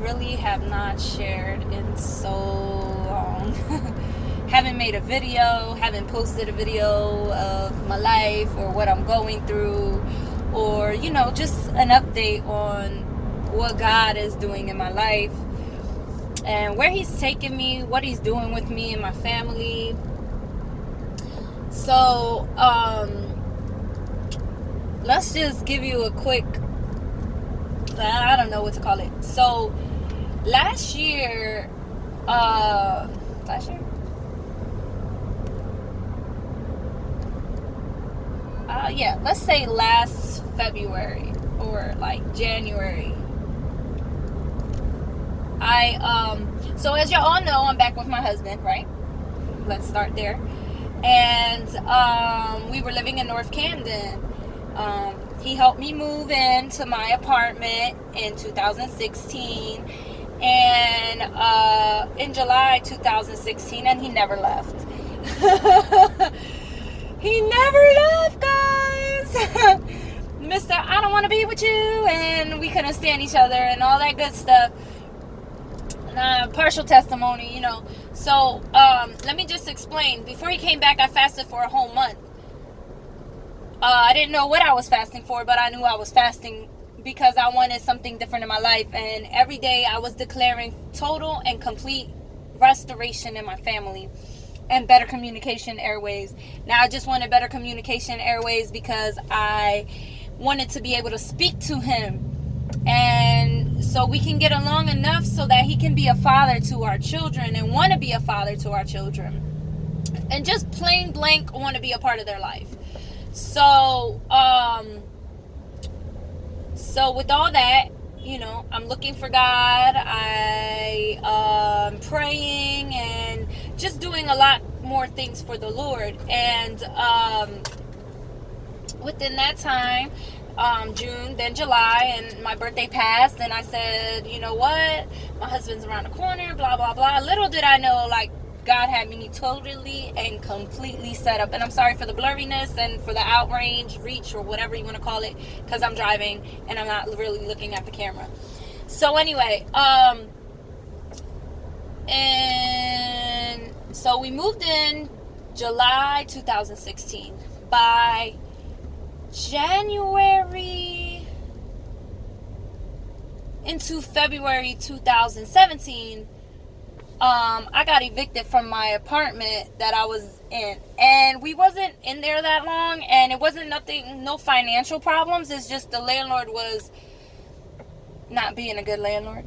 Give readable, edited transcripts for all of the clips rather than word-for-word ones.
really have not shared in so long. Haven't made a video, haven't posted a video of my life or what I'm going through, or, just an update on what God is doing in my life and where He's taking me, what He's doing with me and my family. So, let's just give you a quick, I don't know what to call it. So, last year, let's say last February or like January. So as y'all all know, I'm back with my husband, right? Let's start there. And we were living in North Camden. He helped me move into my apartment in 2016, and in July 2016, and he never left. He never left, guys. Mr. I don't want to be with you, and we couldn't stand each other and all that good stuff. Partial testimony, So, let me just explain. Before he came back, I fasted for a whole month. I didn't know what I was fasting for, but I knew I was fasting because I wanted something different in my life. And every day I was declaring total and complete restoration in my family and better communication airways. Now, I just wanted better communication airways because I wanted to be able to speak to him. And so we can get along enough so that he can be a father to our children and want to be a father to our children. And just plain blank want to be a part of their life. So with all that, I'm looking for God. I'm praying and just doing a lot more things for the Lord. And within that time, June, then July, and my birthday passed, and I said, you know what? My husband's around the corner, blah, blah, blah. Little did I know, God had me totally and completely set up. And I'm sorry for the blurriness and for the outrange, reach, or whatever you want to call it, because I'm driving and I'm not really looking at the camera. So anyway, and so we moved in July 2016. By January into February 2017, I got evicted from my apartment that I was in, and we wasn't in there that long, and it wasn't no financial problems. It's just the landlord was not being a good landlord,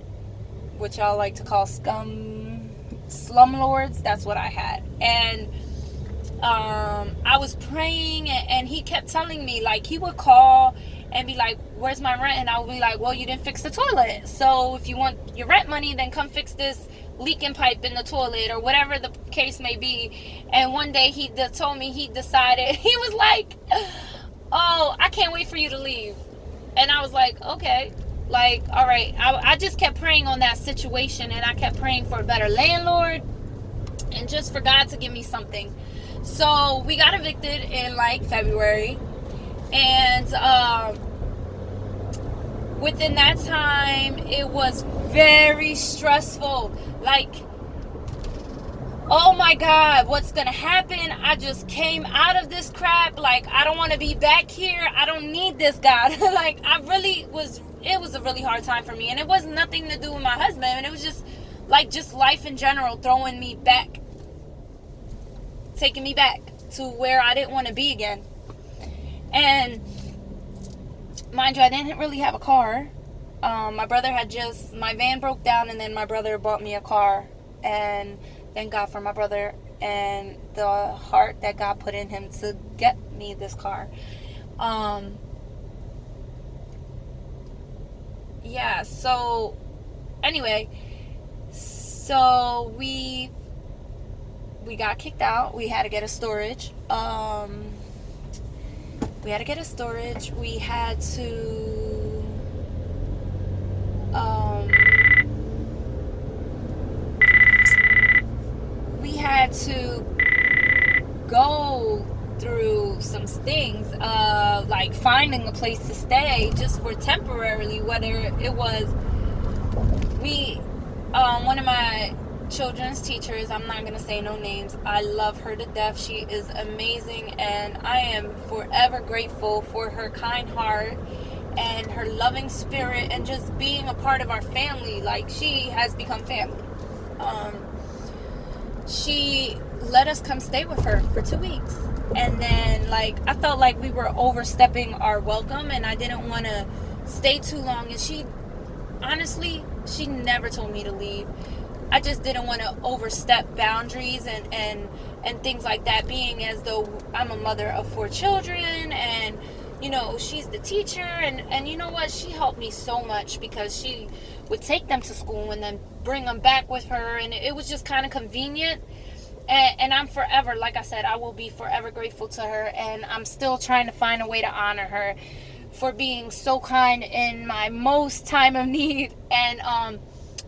which y'all like to call slumlords. That's what I had. And I was praying, and he kept telling me, he would call and be like, where's my rent? And I would be like, well, you didn't fix the toilet, so if you want your rent money, then come fix this leaking pipe in the toilet, or whatever the case may be. And one day he told me he decided, he was like, oh, I can't wait for you to leave. And I was like, okay, all right. I just kept praying on that situation, and I kept praying for a better landlord and just for God to give me something. So we got evicted in February, and within that time, it was very stressful. Oh my God, what's gonna happen? I just came out of this crap. I don't want to be back here. I don't need this, God. It was a really hard time for me, and it was nothing to do with my husband. And it was just life in general throwing me back, taking me back to where I didn't want to be again. And mind you, I didn't really have a car. My van broke down, and then my brother bought me a car, and thank God for my brother and the heart that God put in him to get me this car. So anyway, so we got kicked out. We had to get a storage. We had to go through some things, finding a place to stay just for temporarily, whether it was one of my children's teachers, I'm not gonna say no names, I love her to death. She is amazing, and I am forever grateful for her kind heart and her loving spirit, and just being a part of our family. Like, she has become family. She let us come stay with her for 2 weeks, and then, like, I felt like we were overstepping our welcome, and I didn't want to stay too long. And she never told me to leave. I just didn't want to overstep boundaries and things like that, being as though I'm a mother of 4 children, and she's the teacher, and you know what, she helped me so much, because she would take them to school and then bring them back with her, and it was just kind of convenient. And I'm forever, like I said, I will be forever grateful to her, and I'm still trying to find a way to honor her for being so kind in my most time of need. And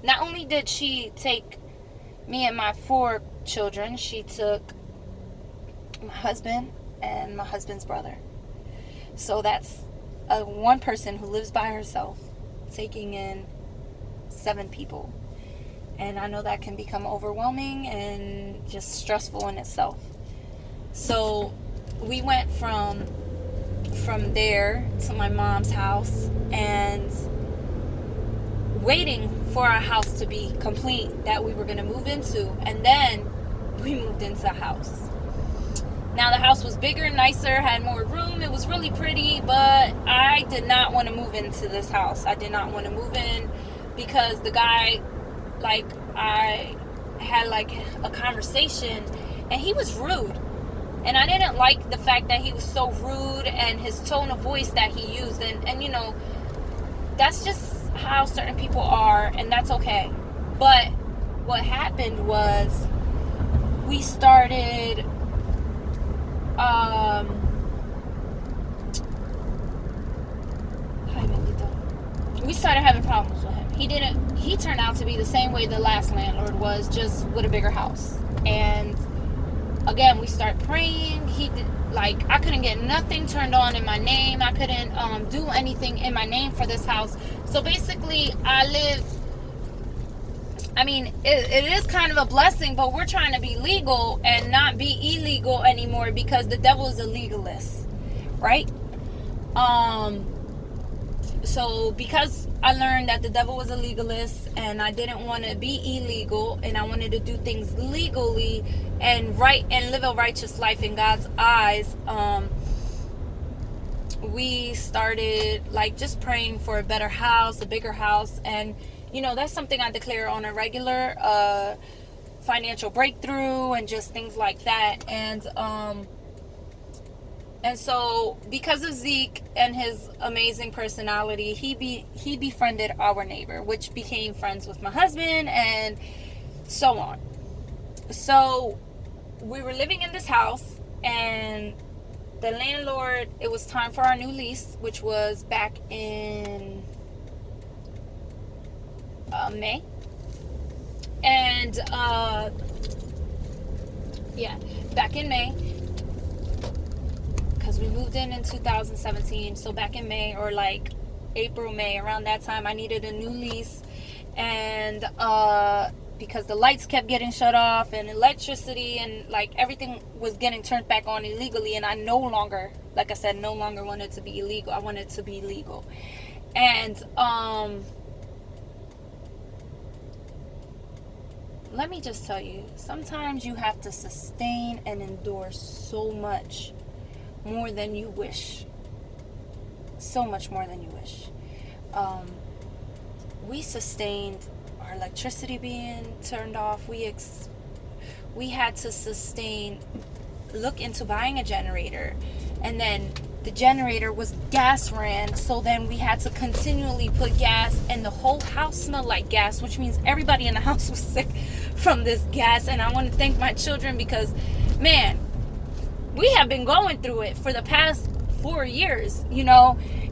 not only did she take me and my 4 children, she took my husband and my husband's brother. So that's one person who lives by herself taking in 7 people. And I know that can become overwhelming and just stressful in itself. So we went from there to my mom's house, and waiting for our house to be complete that we were going to move into. And then we moved into a house. Now, the house was bigger, nicer, had more room. It was really pretty, but I did not want to move into this house. I did not want to move in because the guy, like, I had like a conversation, and he was rude. And I didn't like the fact that he was so rude, and his tone of voice that he used. And that's just how certain people are, and that's okay. But what happened was we started having problems with him. He turned out to be the same way the last landlord was, just with a bigger house. And again, we start praying. I couldn't get nothing turned on in my name. I couldn't do anything in my name for this house. So basically, it is kind of a blessing, but we're trying to be legal and not be illegal anymore, because the devil is a legalist, right? So because I learned that the devil was a legalist, and I didn't want to be illegal, and I wanted to do things legally and right and live a righteous life in God's eyes, we started just praying for a better house, a bigger house. And that's something I declare on a regular, financial breakthrough and just things like that. And so because of Zeke and his amazing personality, he befriended our neighbor, which became friends with my husband, and so on. So we were living in this house, and the landlord, it was time for our new lease, which was back in May. And back in May, because we moved in 2017. So back in May, or like April, May, around that time, I needed a new lease. And because the lights kept getting shut off, and electricity, and everything was getting turned back on illegally, and I no longer wanted to be illegal. I wanted to be legal. And let me just tell you, sometimes you have to sustain and endure so much more than you wish. So much more than you wish. We sustained our electricity being turned off. We had to look into buying a generator, and then the generator was gas ran, so then we had to continually put gas, and the whole house smelled like gas, which means everybody in the house was sick from this gas. And I want to thank my children, because man, we have been going through it for the past 4 years,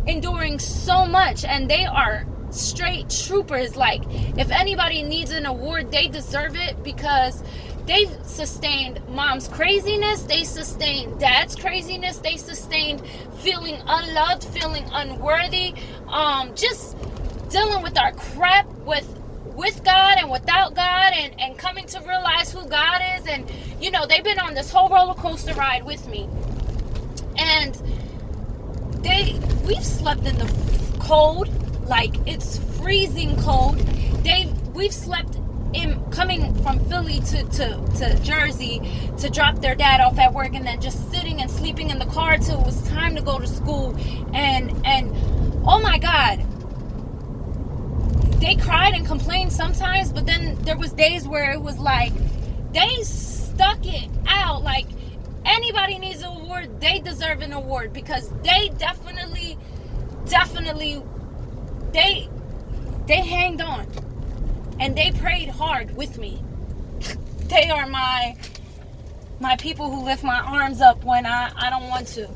enduring so much, and they are straight troopers. If anybody needs an award, they deserve it, because they've sustained mom's craziness, they sustained dad's craziness, they sustained feeling unloved, feeling unworthy, just dealing with our crap, with with God and without God, and coming to realize who God is. And you know, they've been on this whole roller coaster ride with me, and we've slept in the cold, like it's freezing cold. We've slept in, coming from Philly to Jersey to drop their dad off at work, and then just sitting and sleeping in the car till it was time to go to school. And oh my God, they cried and complained sometimes, but then there was days where it was like they stuck it out. Like, anybody needs an award, they deserve an award, because they definitely they hanged on, and they prayed hard with me. They are my people who lift my arms up when I don't want to,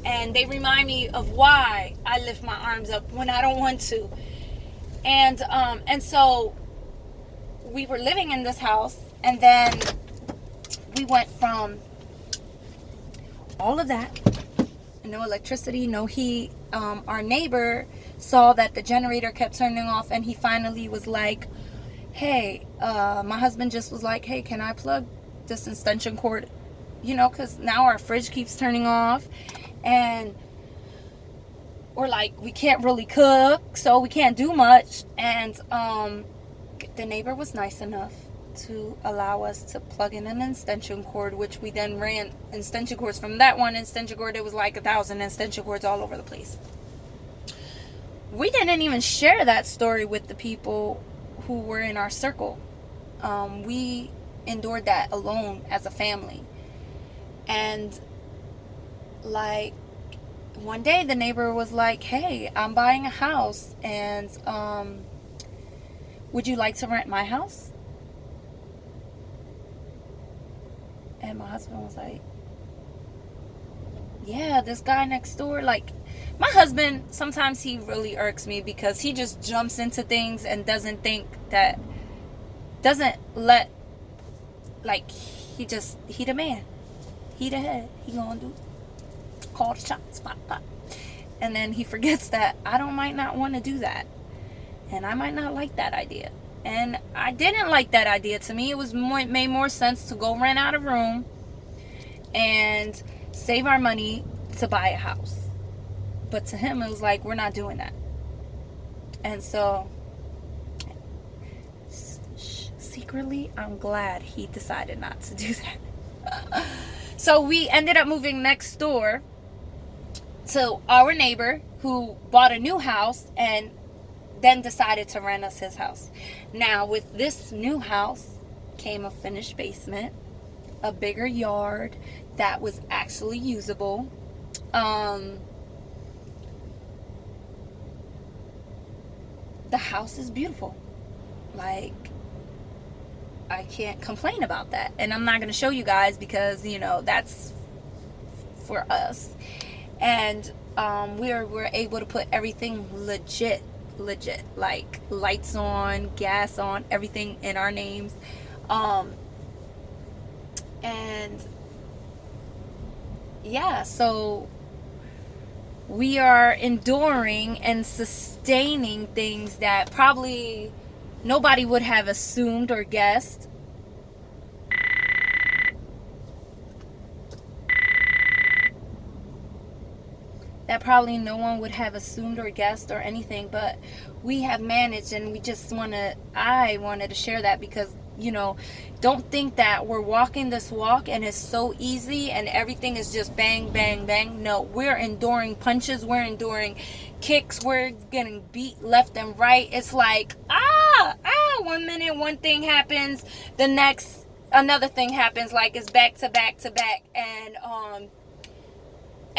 and they remind me of why I lift my arms up when I don't want to. And so we were living in this house, and then we went from all of that, no electricity, no heat. Our neighbor saw that the generator kept turning off, and he finally was like, hey, my husband just was like, hey, can I plug this extension cord? You know, because now our fridge keeps turning off, and we're like, we can't really cook, so we can't do much. And the neighbor was nice enough to allow us to plug in an extension cord, which we then ran extension cords from that one extension cord. It was like 1,000 extension cords all over the place. We didn't even share that story with the people who were in our circle. We endured that alone as a family. And like, one day the neighbor was like, hey, I'm buying a house, and would you like to rent my house? And my husband was like, yeah, this guy next door. Like, my husband, sometimes he really irks me because he just jumps into things and doesn't let, like, he the man. He the head. He gonna do, call the shots, pop, pop. And then he forgets that might not want to do that. And I might not like that idea. And I didn't like that idea. To me, it made more sense to go rent out a room and save our money to buy a house. But to him, it was like, we're not doing that. And so, secretly, I'm glad he decided not to do that. So we ended up moving next door to our neighbor, who bought a new house and then decided to rent us his house. Now, with this new house came a finished basement, a bigger yard that was actually usable. The house is beautiful. Like, I can't complain about that. And I'm not going to show you guys because, you know, that's for us. And we're able to put everything legit, like lights on, gas on, everything in our names. And yeah, so we are enduring and sustaining things that probably nobody would have assumed or guessed. That probably no one would have assumed or guessed or anything, but we have managed, and I wanted to share that because, you know, don't think that we're walking this walk and it's so easy and everything is just bang, bang, bang. No, we're enduring punches, we're enduring kicks, we're getting beat left and right. It's like, 1 minute one thing happens, the next another thing happens, like it's back to back to back.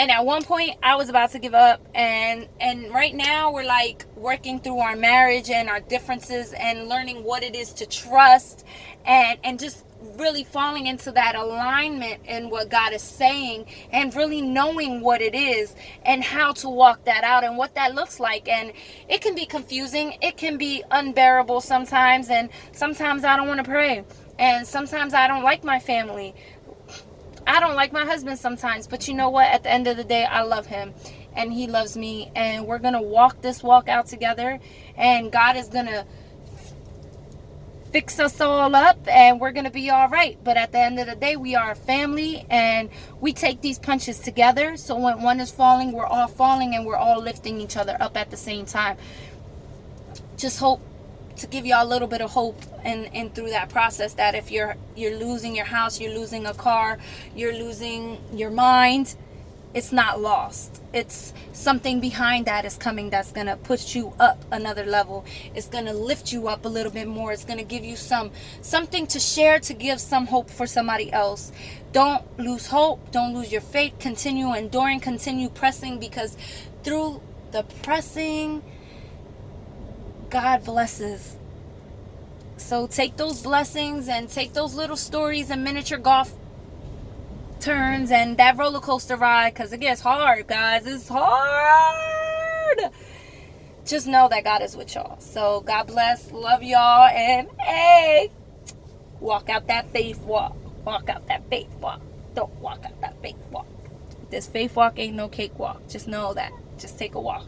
And at one point I was about to give up, and right now we're like working through our marriage and our differences and learning what it is to trust and just really falling into that alignment in what God is saying and really knowing what it is and how to walk that out and what that looks like. And it can be confusing, it can be unbearable sometimes, and sometimes I don't want to pray, and sometimes I don't like my family. I don't like my husband sometimes, but you know what? At the end of the day, I love him and he loves me, and we're going to walk this walk out together, and God is going to fix us all up and we're gonna be all right. But at the end of the day, we are a family and we take these punches together. So when one is falling, we're all falling and we're all lifting each other up at the same time. Just hope to give y'all a little bit of hope and through that process, that if you're losing your house, you're losing a car, you're losing your mind, it's not lost. It's something behind that is coming that's gonna push you up another level. It's gonna lift you up a little bit more. It's gonna give you something to share, to give some hope for somebody else. Don't lose hope. Don't lose your faith. Continue enduring. Continue pressing, because through the pressing, God blesses. So take those blessings and take those little stories and miniature golf turns and that roller coaster ride, because it gets hard, guys. It's hard. Just know that God is with y'all. So God bless. Love y'all. And hey, walk out that faith walk. Walk out that faith walk. Don't walk out that faith walk. This faith walk ain't no cakewalk. Just know that. Just take a walk.